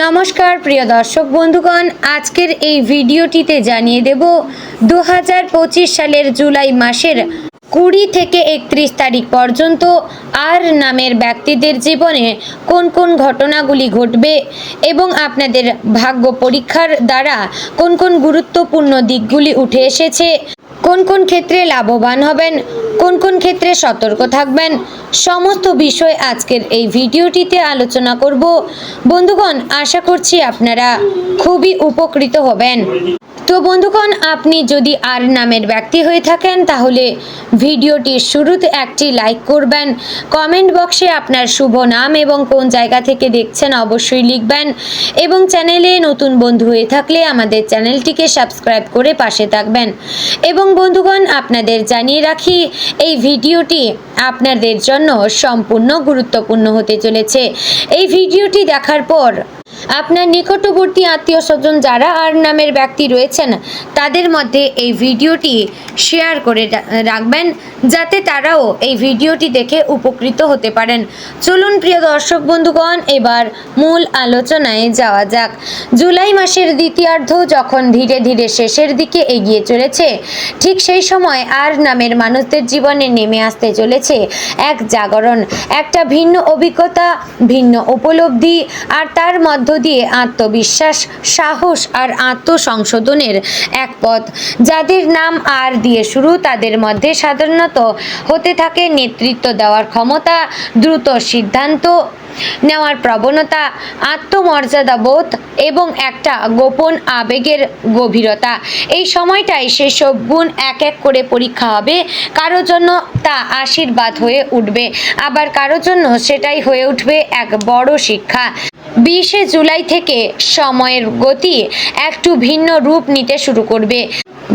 নমস্কার প্রিয় দর্শক বন্ধুগণ, আজকের এই ভিডিওটিতে জানিয়ে দেব 2025 সালের জুলাই মাসের 20 থেকে 31 তারিখ পর্যন্ত আর নামের ব্যক্তিদের জীবনে কোন কোন ঘটনাগুলি ঘটবে এবং আপনাদের ভাগ্য পরীক্ষার দ্বারা কোন কোন গুরুত্বপূর্ণ দিকগুলি উঠে এসেছে, কোন কোন ক্ষেত্রে লাভবান হবেন, কোন কোন ক্ষেত্রে সতর্ক থাকবেন, সমস্ত বিষয় আজকের এই ভিডিওটিতে আলোচনা করব। বন্ধুগণ, আশা করছি আপনারা খুবই উপকৃত হবেন। তো বন্ধুগণ, আপনি যদি আর নামের ব্যক্তি হয়ে থাকেন তাহলে ভিডিওটির শুরুতে একটি লাইক করবেন, কমেন্ট বক্সে আপনার শুভ নাম এবং কোন জায়গা থেকে দেখছেন অবশ্যই লিখবেন এবং চ্যানেলে নতুন বন্ধু হয়ে থাকলে আমাদের চ্যানেলটিকে সাবস্ক্রাইব করে পাশে থাকবেন। এবং বন্ধুগণ, আপনাদের জানিয়ে রাখি এই ভিডিওটি আপনাদের জন্য সম্পূর্ণ গুরুত্বপূর্ণ হতে চলেছে। এই ভিডিওটি দেখার পর আপনার নিকটবর্তী আত্মীয় স্বজন যারা আর নামের ব্যক্তি রয়েছেন তাদের মধ্যে এই ভিডিওটি শেয়ার করে রাখবেন, যাতে তারাও এই ভিডিওটি দেখে উপকৃত হতে পারেন। চলুন প্রিয় দর্শক বন্ধুগণ, এবার মূল আলোচনায় যাওয়া যাক। জুলাই মাসের দ্বিতীয়ার্ধ যখন ধীরে ধীরে শেষের দিকে এগিয়ে চলেছে, ঠিক সেই সময় আর নামের মানুষদের জীবনে নেমে আসতে চলেছে এক জাগরণ, একটা ভিন্ন অভিজ্ঞতা, ভিন্ন উপলব্ধি, আর তার মধ্য দিয়ে আত্মবিশ্বাস, সাহস আর আত্মসংশোধনের এক পথ। যাদের নাম আর দিয়ে শুরু তাদের মধ্যে সাধারণত হতে থাকে নেতৃত্ব দেওয়ার ক্ষমতা, দ্রুত সিদ্ধান্ত নেওয়ার প্রবণতা, আত্মমর্যাদা বোধ এবং একটা গোপন আবেগের গভীরতা। এই সময়টাই সেসব গুণ এক এক করে পরীক্ষা হবে। কারোর জন্য তা আশীর্বাদ হয়ে উঠবে, আবার কারোর জন্য সেটাই হয়ে উঠবে এক বড় শিক্ষা। 20 জুলাই থেকে সময়ের গতি একটু ভিন্ন রূপ নিতে শুরু করবে।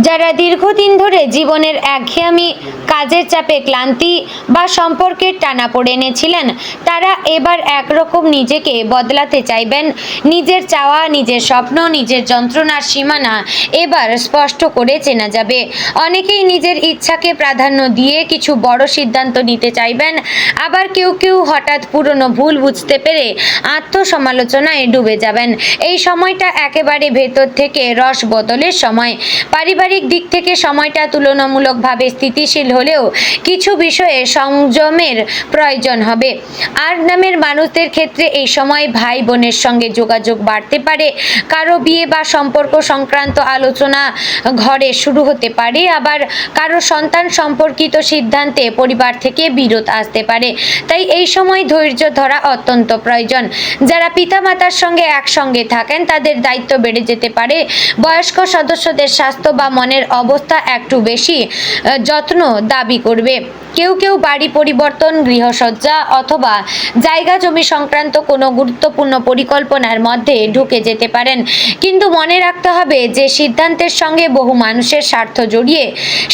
যারা দীর্ঘদিন ধরে জীবনের একঘেয়েমি, কাজের চাপে ক্লান্তি বা সম্পর্কের টানাপোড়েনে ছিলেন, তারা এবার একরকম নিজেকে বদলাতে চাইবেন। নিজের চাওয়া, নিজের স্বপ্ন, নিজের যন্ত্রণার সীমানা এবার স্পষ্ট করে চেনা যাবে। অনেকেই নিজের ইচ্ছাকে প্রাধান্য দিয়ে কিছু বড় সিদ্ধান্ত নিতে চাইবেন, আবার কেউ কেউ হঠাৎ পুরনো ভুল বুঝতে পেরে আত্মসমালোচনায় ডুবে যাবেন। এই সময়টা একেবারে ভেতর থেকে রস বদলের সময়। পারিবারিক দিক থেকে সময়টা তুলনামূলকভাবে স্থিতিশীল হলেও কিছু বিষয়ে সংযমের প্রয়োজন হবে। আর নামের মানুষদের ক্ষেত্রে এই সময় ভাই বোনের সঙ্গে যোগাযোগ বাড়তে পারে। কারো বিয়ে বা সম্পর্ক সংক্রান্ত আলোচনা ঘরে শুরু হতে পারে, আবার কারো সন্তান সম্পর্কিত সিদ্ধান্তে পরিবার থেকে বিরোধ আসতে পারে। তাই এই সময় ধৈর্য ধরা অত্যন্ত প্রয়োজন। যারা পিতামাতার সঙ্গে একসঙ্গে থাকেন তাদের দায়িত্ব বেড়ে যেতে পারে। বয়স্ক সদস্যদের স্বাস্থ্য বা মনের অবস্থা একটু বেশি যত্ন দাবি করবে। কেউ কেউ বাড়ি পরিবর্তন, গৃহসজ্জা অথবা জায়গা জমি সংক্রান্ত কোনো গুরুত্বপূর্ণ পরিকল্পনার মধ্যে ঢুকে যেতে পারেন। কিন্তু মনে রাখতে হবে যে সিদ্ধান্তের সঙ্গে বহু মানুষের স্বার্থ জড়িয়ে,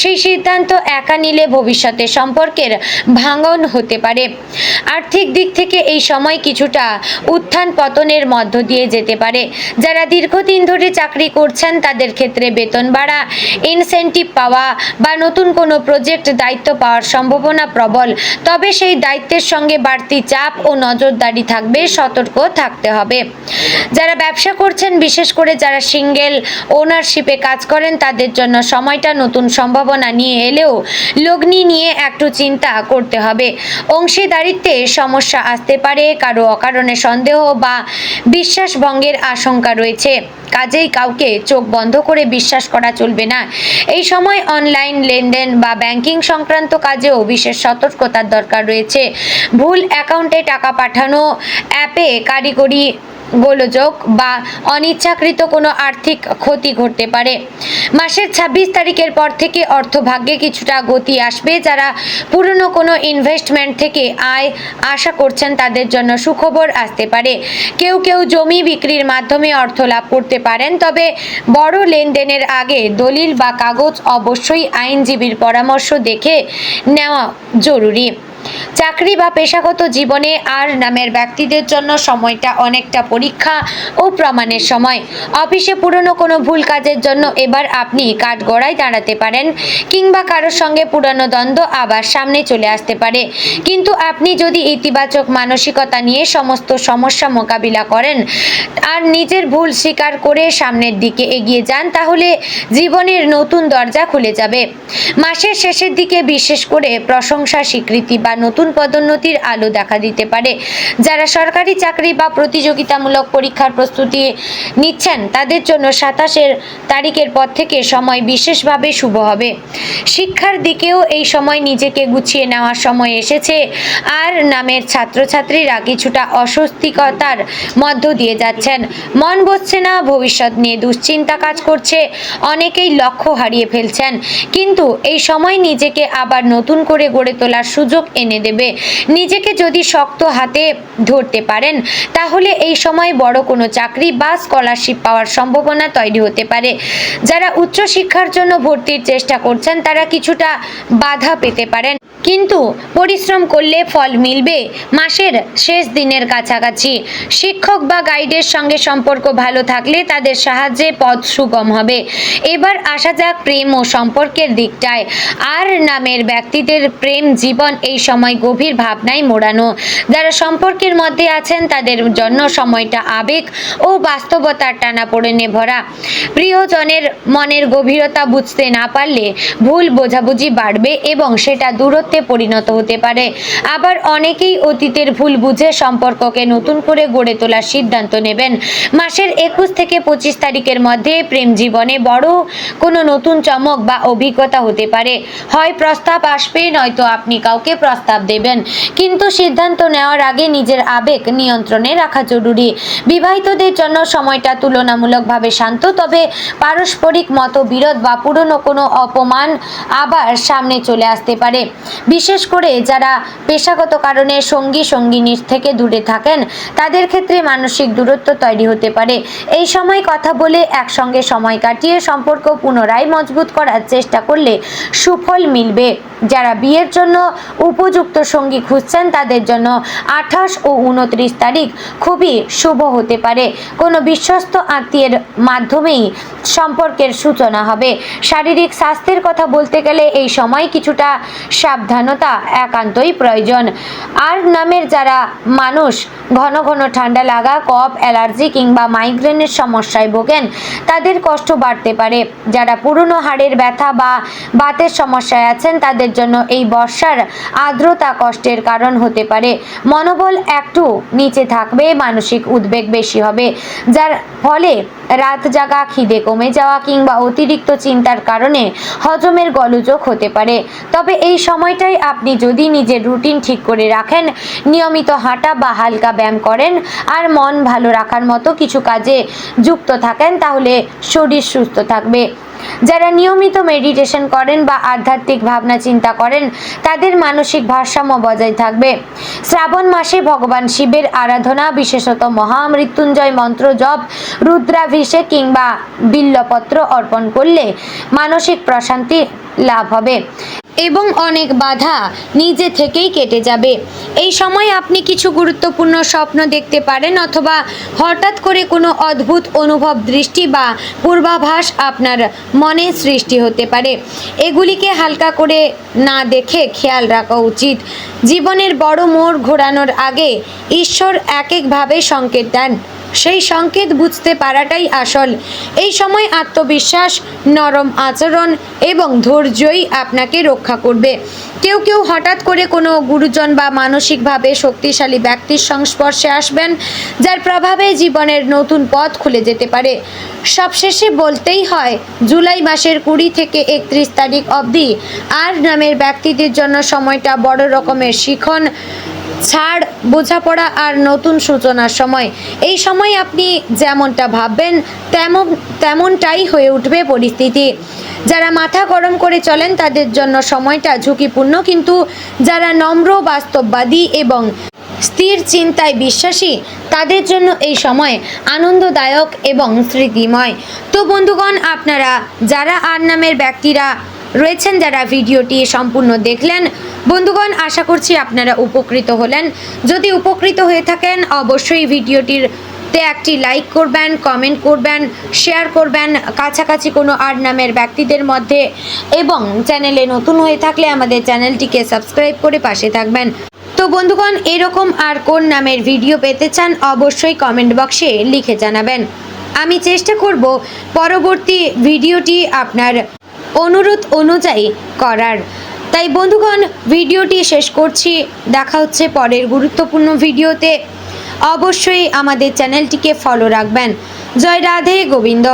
সেই সিদ্ধান্ত একা নিলে ভবিষ্যতে সম্পর্কের ভাঙন হতে পারে। আর্থিক দিক থেকে এই সময় কিছুটা উত্থান পতনের মধ্য দিয়ে যেতে পারে। যারা দীর্ঘদিন ধরে চাকরি করছেন তাদের ক্ষেত্রে বেতন বাড়া, ইনসেন্টিভ পাওয়া বা নতুন কোনো প্রজেক্ট দায়িত্ব পাওয়ার সম্ভাবনা প্রবল। তবে সেই দায়িত্বের সঙ্গে বাড়তি চাপ ও নজরদারি থাকবে, সতর্ক থাকতে হবে। যারা ব্যবসা করছেন, বিশেষ করে যারা সিঙ্গেল ওনারশিপে কাজ করেন, তাদের জন্য সময়টা নতুন সম্ভাবনা নিয়ে এলেও লগ্নি নিয়ে একটু চিন্তা করতে হবে। অংশীদারিত্বে সমস্যা আসতে পারে, কারো অকারণে সন্দেহ বা বিশ্বাস ভঙ্গের আশঙ্কা রয়েছে। কাজেই কাউকে চোখ বন্ধ করে বিশ্বাস করা চলবে না। এই সময় অনলাইন লেনদেন বা ব্যাংকিং সংক্রান্ত কাজেও বিশেষ সতর্কতার দরকার রয়েছে। ভুল অ্যাকাউন্টে টাকা পাঠানো, অ্যাপে কারিগরি গোলযোগ বা অনিচ্ছাকৃত কোনো আর্থিক ক্ষতি ঘটতে পারে। মাসের 26 তারিখের পর থেকে অর্থভাগ্যে কিছুটা গতি আসবে। যারা পুরনো কোনো ইনভেস্টমেন্ট থেকে আয় আশা করছেন তাদের জন্য সুখবর আসতে পারে। কেউ কেউ জমি বিক্রির মাধ্যমে অর্থ লাভ করতে পারেন, তবে বড় লেনদেনের আগে দলিল বা কাগজ অবশ্যই আইনজীবীর পরামর্শ দেখে নেওয়া জরুরি। চাকরি বা পেশাগত জীবনে আর নামের ব্যক্তিদের জন্য সময়টা অনেকটা পরীক্ষা ও প্রমাণের সময়। অফিসে পুরনো কোনো ভুল কাজের জন্য এবার আপনি কাঠগড়ায় দাঁড়াতে পারেন, কিংবা কারোর সঙ্গে পুরনো দ্বন্দ্ব আবার সামনে চলে আসতে পারে। কিন্তু আপনি যদি ইতিবাচক মানসিকতা নিয়ে সমস্ত সমস্যা মোকাবিলা করেন আর নিজের ভুল স্বীকার করে সামনের দিকে এগিয়ে যান, তাহলে জীবনের নতুন দরজা খুলে যাবে। মাসের শেষের দিকে বিশেষ করে প্রশংসা, স্বীকৃতি বা নতুন পদোন্নতির আলো দেখা দিতে পারে। যারা সরকারি চাকরি বা প্রতিযোগিতামূলক পরীক্ষার প্রস্তুতি নিচ্ছেন তাদের জন্য 27 তারিখের পর থেকে সময় বিশেষভাবে শুভ হবে। শিক্ষার দিকেও এই সময় নিজেকে গুছিয়ে নেওয়ার সময় এসেছে। আর নামের ছাত্রছাত্রীরা কিছুটা অস্বস্তিকতার মধ্য দিয়ে যাচ্ছেন, মন বসছে না, ভবিষ্যৎ নিয়ে দুশ্চিন্তা কাজ করছে, অনেকেই লক্ষ্য হারিয়ে ফেলছেন। কিন্তু এই সময় নিজেকে আবার নতুন করে গড়ে তোলার সুযোগ এনে দেবে। নিজেকে যদি শক্ত হাতে ধরতে পারেন তাহলে এই সময় বড় কোনো চাকরি বা স্কলারশিপ পাওয়ার সম্ভাবনা তৈরি হতে পারে। যারা উচ্চশিক্ষার জন্য ভর্তির চেষ্টা করছেন তারা কিছুটা বাধা পেতে পারেন, কিন্তু পরিশ্রম করলে ফল মিলবে মাসের শেষ দিনের কাছাকাছি। শিক্ষক বা গাইডের সঙ্গে সম্পর্ক ভালো থাকলে তাদের সাহায্যে পথ সুগম হবে। এবার আসা যাক প্রেম ও সম্পর্কের দিকটায়। আর নামের ব্যক্তিদের প্রেম জীবন এই সময় গভীর ভাবনায় মোড়ানো। যারা সম্পর্কের মধ্যে আছেন তাদের জন্য সময়টা আবেগ ও বাস্তবতার টানাপোড়েনে ভরা। প্রিয়জনের মনের গভীরতা বুঝতে না পারলে ভুল বোঝাবুঝি বাড়বে এবং সেটা দূরত্বে পরিণত হতে পারে। আবার অনেকেই অতীতের ভুল বুঝে সম্পর্ককে নতুন করে গড়ে তোলার সিদ্ধান্ত নেবেন। মাসের 21 থেকে 25 তারিখের মধ্যে প্রেম জীবনে বড় কোনো নতুন চমক বা অভিজ্ঞতা হতে পারে। হয় প্রস্তাব আসবে, নয়তো আপনি কাউকে প্রস্তাব দেবেন। কিন্তু সিদ্ধান্ত নেওয়ার আগে নিজের আবেগ নিয়ন্ত্রণে রাখা জরুরি। বিবাহিতদের জন্য সময়টা তুলনামূলকভাবে শান্ত, তবে পারস্পরিক মতবিরোধ বা পুরনো কোনো অপমান আবার সামনে চলে আসতে পারে। বিশেষ করে যারা পেশাগত কারণে সঙ্গীনির থেকে দূরে থাকেন তাদের ক্ষেত্রে মানসিক দূরত্ব তৈরি হতে পারে। এই সময় কথা বলে একসঙ্গে সময় কাটিয়ে সম্পর্ক পুনরায় মজবুত করার চেষ্টা করলে সুফল মিলবে। যারা বিয়ের জন্য উপযুক্ত সঙ্গী খুঁজছেন তাদের জন্য 28 ও 29 তারিখ খুবই শুভ হতে পারে। কোনো বিশ্বস্ত আত্মীয়ের মাধ্যমেই সম্পর্কের সূচনা হবে। শারীরিক স্বাস্থ্যের কথা বলতে গেলে এই সময় কিছুটা সাবধানতা একান্তই প্রয়োজন। আর নামের যারা মানুষ ঘন ঘন ঠান্ডা লাগা, কফ, অ্যালার্জি কিংবা মাইগ্রেনের সমস্যায় ভোগেন তাদের কষ্ট বাড়তে পারে। যারা পুরনো হাড়ের ব্যথা বা বাতের সমস্যায় আছেন তাদের জন্য এই বর্ষার আর্দ্রতা কষ্টের কারণ হতে পারে। মনোবল একটু নিচে থাকবে, মানসিক উদ্বেগ বেশি হবে, যার ফলে রাত জাগা, খিদে কমে যাওয়া কিংবা অতিরিক্ত চিন্তার কারণে হজমের গোলযোগ হতে পারে। তবে এই সময়টাই আপনি যদি নিজের রুটিন ঠিক করে রাখেন, নিয়মিত হাঁটা বা হালকা ব্যায়াম করেন আর মন ভালো রাখার মতো কিছু কাজে যুক্ত থাকেন তাহলে শরীর সুস্থ থাকবে। যারা নিয়মিত মেডিটেশন করেন বা আধ্যাত্মিক ভাবনা চিন্তা করেন তাদের মানসিক ভারসাম্য বজায় থাকবে। শ্রাবণ মাসে ভগবান শিবের আরাধনা, বিশেষত মহামৃত্যুঞ্জয় মন্ত্র জপ, রুদ্রাভিষেক কিংবা বিল্লপত্র অর্পণ করলে মানসিক প্রশান্তি লাভ হবে এবং অনেক বাধা নিজে থেকেই কেটে যাবে। এই সময় আপনি কিছু গুরুত্বপূর্ণ স্বপ্ন দেখতে পারেন অথবা হঠাৎ করে কোনো অদ্ভুত অনুভব, দৃষ্টি বা পূর্বাভাস আপনার মনে সৃষ্টি হতে পারে। এগুলিকে হালকা করে না দেখে খেয়াল রাখা উচিত। জীবনের বড় মোড় ঘোরানোর আগে ঈশ্বর এক একভাবে সংকেত দেন, সেই সংকেত বুঝতে পারাটাই আসল। এই সময় আত্মবিশ্বাস, নরম আচরণ এবং ধৈর্যই আপনাকে রক্ষা করবে। কেউ কেউ হঠাৎ করে কোনো গুরুজন বা মানসিকভাবে শক্তিশালী ব্যক্তির সংস্পর্শে আসবেন, যার প্রভাবে জীবনের নতুন পথ খুলে যেতে পারে। সবশেষে বলতেই হয়, জুলাই মাসের 20 থেকে 31 তারিখ অবধি আর নামের ব্যক্তিদের জন্য সময়টা বড় রকমের শিখন, ছাড়, বোঝাপড়া আর নতুন সূচনার সময়। এই সময় আপনি যেমনটা ভাববেন তেমনটাই হয়ে উঠবে পরিস্থিতি। যারা মাথা গরম করে চলেন তাদের জন্য সময়টা ঝুঁকিপূর্ণ, কিন্তু যারা নম্র, বাস্তববাদী এবং স্থির চিন্তায় বিশ্বাসী তাদের জন্য এই সময় আনন্দদায়ক এবং স্মৃতিময়। তো বন্ধুগণ, আপনারা যারা আর নামের ব্যক্তিরা রয়েছেন, যারা ভিডিওটি সম্পূর্ণ দেখলেন, বন্ধুগণ, আশা করছি আপনারা উপকৃত হলেন। যদি উপকৃত হয়ে থাকেন অবশ্যই ভিডিওটিতে একটি লাইক করবেন, কমেন্ট করবেন, শেয়ার করবেন কাছাকাছি কোনো আর নামের ব্যক্তিদের মধ্যে, এবং চ্যানেলে নতুন হয়ে থাকলে আমাদের চ্যানেলটিকে সাবস্ক্রাইব করে পাশে থাকবেন। তো বন্ধুগণ, এরকম আর কোন নামের ভিডিও পেতে চান অবশ্যই কমেন্ট বক্সে লিখে জানাবেন। আমি চেষ্টা করব পরবর্তী ভিডিওটি আপনার অনুরোধ অনুযায়ী করার। তাই বন্ধুগণ, ভিডিওটি শেষ করছি। দেখা হচ্ছে পরের গুরুত্বপূর্ণ ভিডিওতে। অবশ্যই আমাদের চ্যানেলটিকে ফলো রাখবেন। জয় রাধে গোবিন্দ।